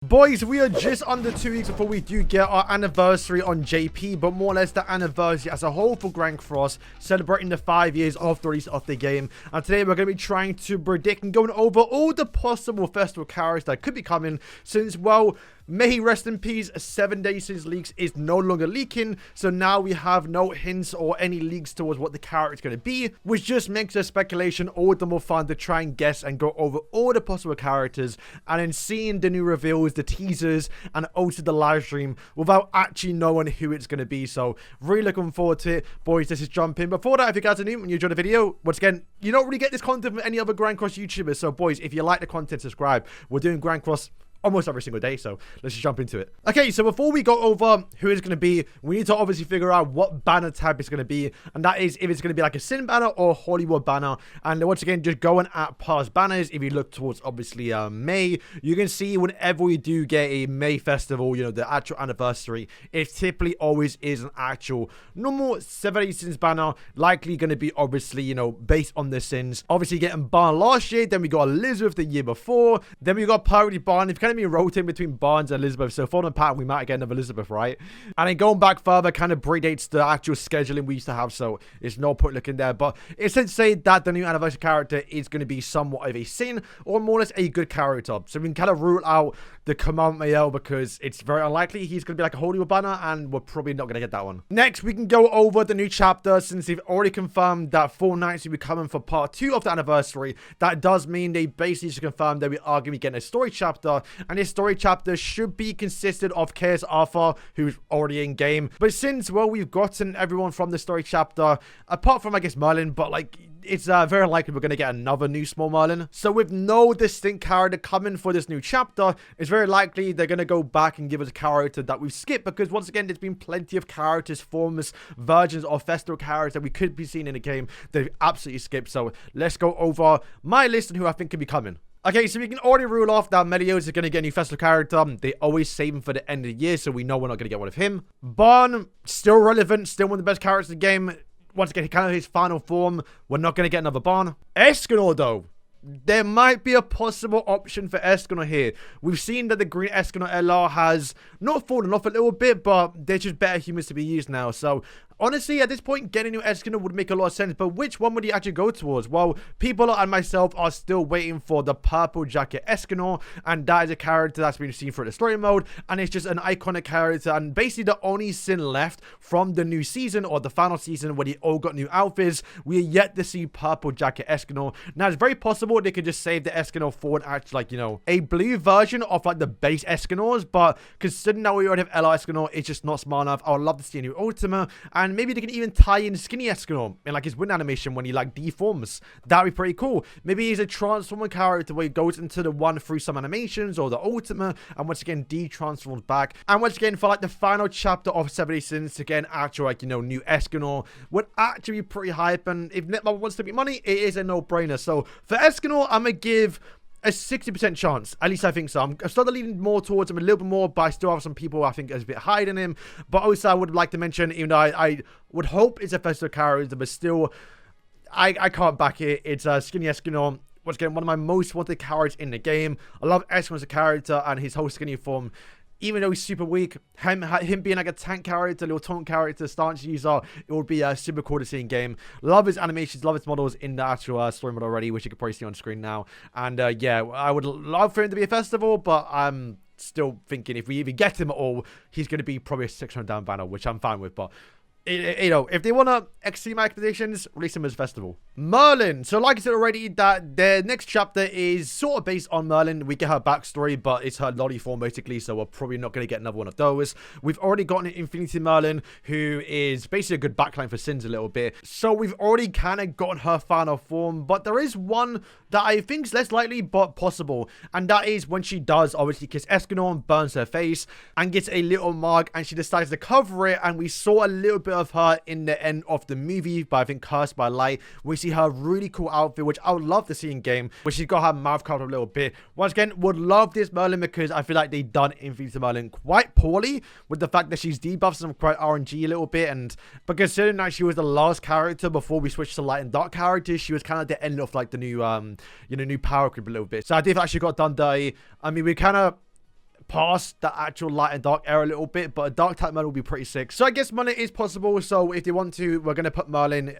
Boys, we are just under 2 weeks before we do get our anniversary on JP, but more or less the anniversary as a whole for Grand Cross, celebrating the 5 years of the release of the game. And today we're going to be trying to predict and going over all the possible festival characters that could be coming since, well, may he rest in peace, 7 days since leaks is no longer leaking, so now we have no hints or any leaks towards what the character is going to be, which just makes the speculation all the more fun to try and guess and go over all the possible characters, and then seeing the new reveals, the teasers, and also the live stream without actually knowing who it's going to be. So really looking forward to it. Boys, let's just jump in. Before that, if you guys are new and you enjoyed the video, once again, you don't really get this content from any other Grand Cross YouTubers, so boys, if you like the content, subscribe. We're doing Grand Cross almost every single day, so let's just jump into it. Okay, so before we go over who it's going to be, we need to obviously figure out what banner type it's going to be, and that is if it's going to be like a Sin banner or Hollywood banner. And once again, just going at past banners, if you look towards obviously May, you can see whenever we do get a May festival, you know, the actual anniversary, it typically always is an actual normal 7 Sins banner, likely going to be obviously, you know, based on the Sins. Obviously getting Barn last year, then we got Elizabeth the year before, then we got Parody Barn. If you kind of be rotating between Barnes and Elizabeth, so following the pattern, we might get another Elizabeth, right? And then going back further kind of predates the actual scheduling we used to have, so it's no point looking there. But it's to say that the new anniversary character is going to be somewhat of a Sin, or more or less a good character. So we can kind of rule out the Command Mael because it's very unlikely he's going to be like a Hollywood banner, and we're probably not going to get that one. Next, we can go over the new chapter. Since they've already confirmed that 4 nights will be coming for part 2 of the anniversary, that does mean they basically just confirmed that we are going to be getting a story chapter, and this story chapter should be consisted of Chaos Arthur, who's already in game. But since, well, we've gotten everyone from the story chapter, apart from, I guess, Merlin, but like, it's very likely we're going to get another new small Merlin. So with no distinct character coming for this new chapter, it's very likely they're going to go back and give us a character that we've skipped, because once again, there's been plenty of characters, forms, versions of festival characters that we could be seeing in the game that we've absolutely skipped. So let's go over my list and who I think could be coming. Okay, so we can already rule off that Melios is going to get a new festival character. They always save him for the end of the year, so we know we're not going to get one of him. Barn, still relevant, still one of the best characters in the game. Once again, kind of his final form. We're not going to get another Barn. Escanor, though. There might be a possible option for Escanor here. We've seen that the green Escanor LR has not fallen off a little bit, but they're just better humans to be used now. So honestly, at this point, getting a new Escanor would make a lot of sense. But which one would he actually go towards? Well, people and myself are still waiting for the purple jacket Escanor, and that is a character that's been seen through the story mode, and it's just an iconic character, and basically the only Sin left from the new season, or the final season, where they all got new outfits. We are yet to see purple jacket Escanor. Now, it's very possible they could just save the Escanor for an actual, like, you know, a blue version of like the base Escanors, but considering that we already have LR Escanor, it's just not smart enough. I would love to see a new Ultima, and maybe they can even tie in skinny Escanor in like his wind animation when he like deforms. That'd be pretty cool. Maybe he's a transformer character where he goes into the one through some animations or the Ultima, and once again de-transforms back. And once again, for like the final chapter of 70 Sins to get an actual, like, you know, new Escanor would actually be pretty hype. And if Netmarble wants to make money, it is a no-brainer. So for Escanor, I'm gonna give a 60% chance. At least I think so. I'm starting leaning more towards him a little bit more, but I still have some people I think is a bit higher than him. But also, I would like to mention, even though I would hope it's a festival character, but still, I can't back it. It's Skinny Escanor. Once again, one of my most wanted characters in the game. I love Escanor as a character, and his whole skinny form, even though he's super weak, him being like a tank character, little taunt character, stance user, it would be super cool to see in game. Love his animations, love his models in the actual story mode already, which you can probably see on screen now. And yeah, I would love for him to be a festival, but I'm still thinking if we even get him at all, he's going to be probably a 600 down banner, which I'm fine with. But you know, if they want to exceed my expectations, release him as festival. Merlin. So like I said already, that their next chapter is sort of based on Merlin. We get her backstory, but it's her lolly form basically, so we're probably not going to get another one of those. We've already gotten an Infinity Merlin, who is basically a good backline for Sins a little bit. So we've already kind of gotten her final form, but there is one that I think is less likely but possible, and that is when she does obviously kiss Escanor and burns her face and gets a little mark, and she decides to cover it. And we saw a little bit of her in the end of the movie, but I think Cursed by Light, we see her really cool outfit, which I would love to see in game, where she's got her mouth covered a little bit. Once again, would love this Merlin, because I feel like they've done Infinity Merlin quite poorly, with the fact that she's debuffed some quite RNG a little bit. And but considering that she was the last character before we switched to light and dark characters, she was kind of the end of like the new you know, new power group a little bit. So I did actually got done dirty. I mean, we kind of past the actual light and dark era a little bit, but a dark type Merlin will be pretty sick. So I guess Merlin is possible. So if they want to, we're going to put Merlin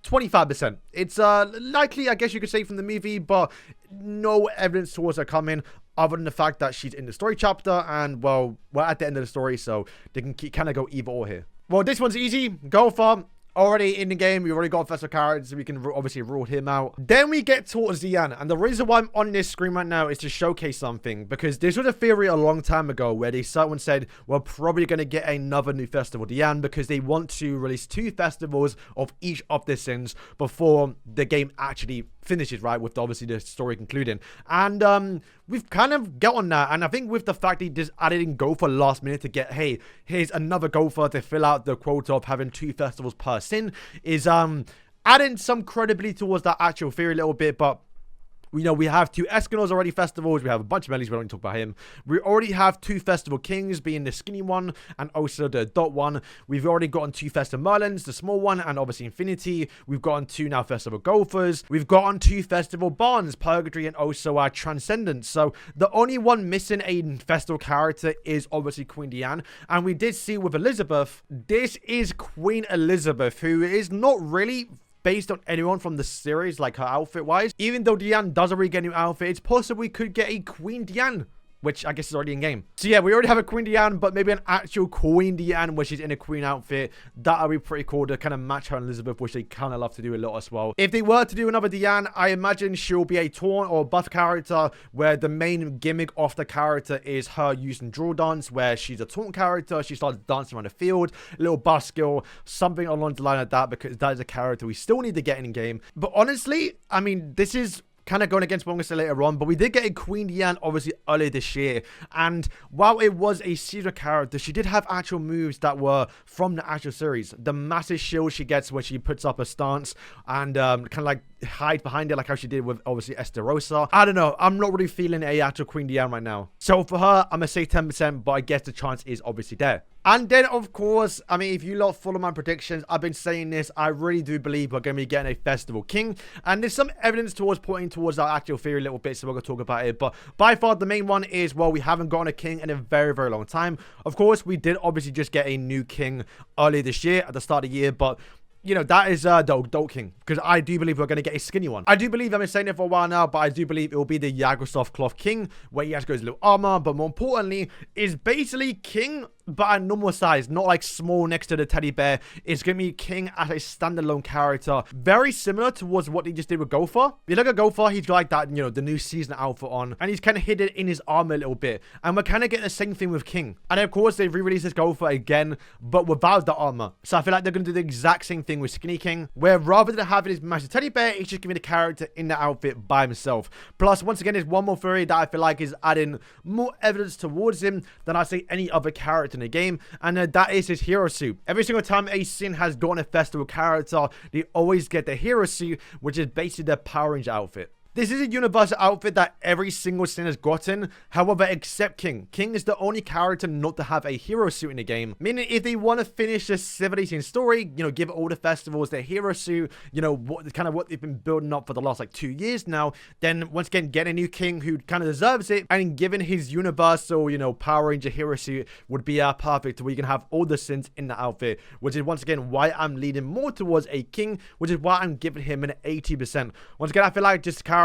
25%. It's likely, I guess you could say, from the movie, but no evidence towards her coming other than the fact that she's in the story chapter, and well, we're at the end of the story, so they can kind of go either or here. Well, this one's easy. Gopher, already in the game. We've already got a festival character, so we can obviously rule him out. Then we get towards the end, and the reason why I'm on this screen right now is to showcase something, because this was a theory a long time ago where someone said we're probably going to get another new festival, the end, because they want to release 2 festivals of each of the sins before the game actually finishes, right, with obviously the story concluding. And we've kind of got on that, and I think with the fact he just added in Gopher last minute to get, hey, here's another Gopher to fill out the quota of having 2 festivals per sin, is adding some credibility towards that actual theory a little bit. But we know we have 2 Escanors already festivals. We have a bunch of Mellies. We don't talk about him. We already have 2 festival kings, being the skinny one and also the dot one. We've already gotten 2 festival Merlins, the small one, and obviously Infinity. We've gotten 2 now festival Gophers. We've gotten 2 festival Barnes, Purgatory, and also our Transcendence. So the only one missing a festival character is obviously Queen Diane. And we did see with Elizabeth, this is Queen Elizabeth, who is not really based on anyone from the series, like her outfit wise. Even though Diane doesn't really get a new outfit, it's possible we could get a Queen Diane, which I guess is already in game. So yeah, we already have a Queen Diane, but maybe an actual Queen Diane where she's in a queen outfit. That would be pretty cool to kind of match her and Elizabeth, which they kind of love to do a lot as well. If they were to do another Diane, I imagine she'll be a taunt or buff character where the main gimmick of the character is her using draw dance, where she's a taunt character. She starts dancing around the field, a little buff skill, something along the line of that, because that is a character we still need to get in game. But honestly, I mean, this is kind of going against what I'm going to say later on, but we did get a Queen Diane obviously earlier this year, and while it was a series character, she did have actual moves that were from the actual series. The massive shield she gets when she puts up a stance and kind of like hide behind it, like how she did with obviously Esterosa. I don't know, I'm not really feeling a actual Queen Diane right now, so for her I'm gonna say 10%, but I guess the chance is obviously there. And then, of course, I mean, if you lot follow my predictions, I've been saying this, I really do believe we're going to be getting a Festival King. And there's some evidence pointing towards our actual theory a little bit, so we're going to talk about it. But by far, the main one is, well, we haven't gotten a king in a very, very long time. Of course, we did obviously just get a new king earlier this year, at the start of the year, but you know, that is the Adult King, because I do believe we're going to get a skinny one. I do believe, I've been saying it for a while now, but I do believe it will be the Yagrosoft Cloth King, where he has got his little armor, but more importantly, is basically King, but a normal size, not like small next to the teddy bear. It's going to be King as a standalone character, very similar towards what they just did with Gopher. If you look at Gopher, he's got like that, you know, the new season outfit on, and he's kind of hidden in his armor a little bit, and we're kind of getting the same thing with King. And of course, they've re-released this Gopher again, but without the armor. So I feel like they're going to do the exact same thing with Skinny King, where rather than having his massive teddy bear, he's just giving the character in the outfit by himself. Plus, once again, there's one more theory that I feel like is adding more evidence towards him than I say any other character in the game, and that is his hero suit. Every single time a sin has gotten a festival character, they always get the hero suit, which is basically their Power Ranger outfit. This is a universal outfit that every single sin has gotten, however, except King. King is the only character not to have a hero suit in the game, meaning if they want to finish the 17 story, you know, give all the festivals their hero suit, you know, what they've been building up for the last like 2 years now, then once again, get a new King who kind of deserves it, and given his universal, you know, Power Ranger hero suit would be perfect, where you can have all the sins in the outfit, which is once again why I'm leaning more towards a King, which is why I'm giving him an 80%. Once again, I feel like just character,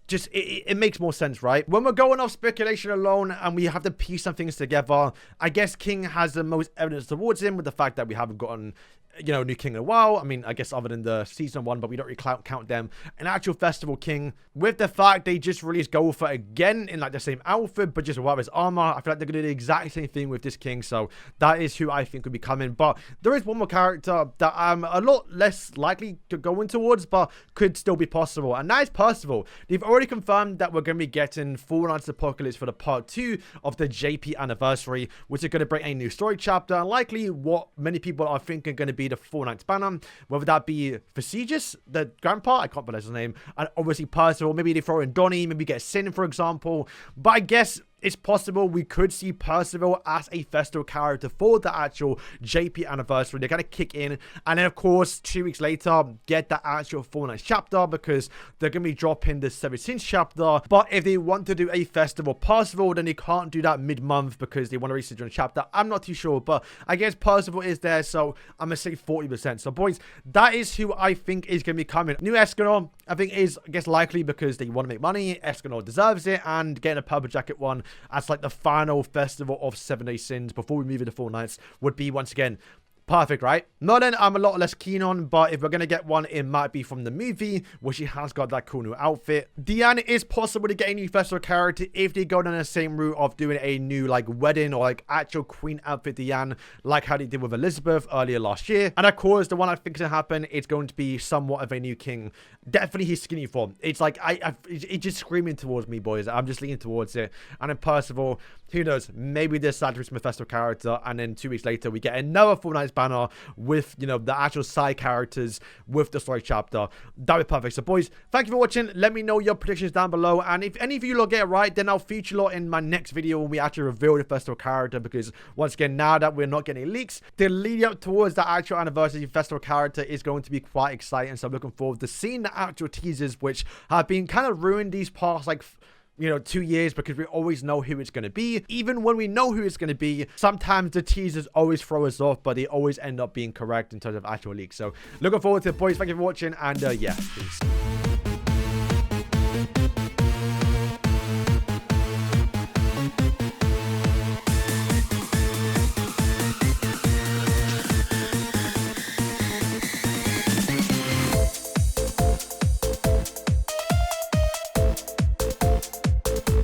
just it makes more sense, right? When we're going off speculation alone and we have to piece some things together, I guess King has the most evidence towards him, with the fact that we haven't gotten, you know, new King in a while. I mean, I guess other than the season 1, but we don't really count them. An actual Festival King, with the fact they just released Gopher again in like the same outfit, but just without his armor. I feel like they're going to do the exact same thing with this King, so that is who I think could be coming. But there is one more character that I'm a lot less likely to go in towards, but could still be possible, and that is Percival. They've already confirmed that we're going to be getting Four Knights Apocalypse for the part 2 of the JP anniversary, which is going to bring a new story chapter, and likely what many people are thinking going to be the Four Knights banner, whether that be Facetious, the grandpa, I can't pronounce his name, and obviously Percival. Maybe they throw in Donnie, maybe get Sin, for example. But I guess it's possible we could see Percival as a festival character for the actual JP anniversary. They're going to kick in, and then of course 2 weeks later get the actual Fortnite chapter, because they're going to be dropping the 17th chapter. But if they want to do a festival Percival, then they can't do that mid-month because they want to release it during the chapter. I'm not too sure, but I guess Percival is there, so I'm going to say 40%. So boys, that is who I think is going to be coming. New Escanor, I think, is, I guess, likely because they want to make money. Escanor deserves it, and getting a purple jacket one as like the final festival of 7 Days Sins before we move into Fortnite would be, once again, perfect, right? Nolan, I'm a lot less keen on, but if we're going to get one, it might be from the movie, where she has got that cool new outfit. Diane is possible to get a new festival character if they go down the same route of doing a new, like, wedding or, like, actual queen outfit Diane, like how they did with Elizabeth earlier last year. And, of course, the one I think is going to happen, it's going to be somewhat of a new king. Definitely his skinny form. It's like, it's just screaming towards me, boys. I'm just leaning towards it. And then Percival, who knows, maybe this Saturday a festival character, and then 2 weeks later, we get another Fortnite banner with, you know, the actual side characters with the story chapter. That would be perfect. So boys, thank you for watching. Let me know your predictions down below, and if any of you lot get it right, then I'll feature you lot in my next video when we actually reveal the festival character, because once again, now that we're not getting leaks, the lead up towards the actual anniversary festival character is going to be quite exciting. So I'm looking forward to seeing the actual teasers, which have been kind of ruined these past, like, you know, 2 years, because we always know who it's going to be. Even when we know who it's going to be, sometimes the teasers always throw us off, but they always end up being correct in terms of actual leaks. So looking forward to it, boys. Thank you for watching, and yeah, peace.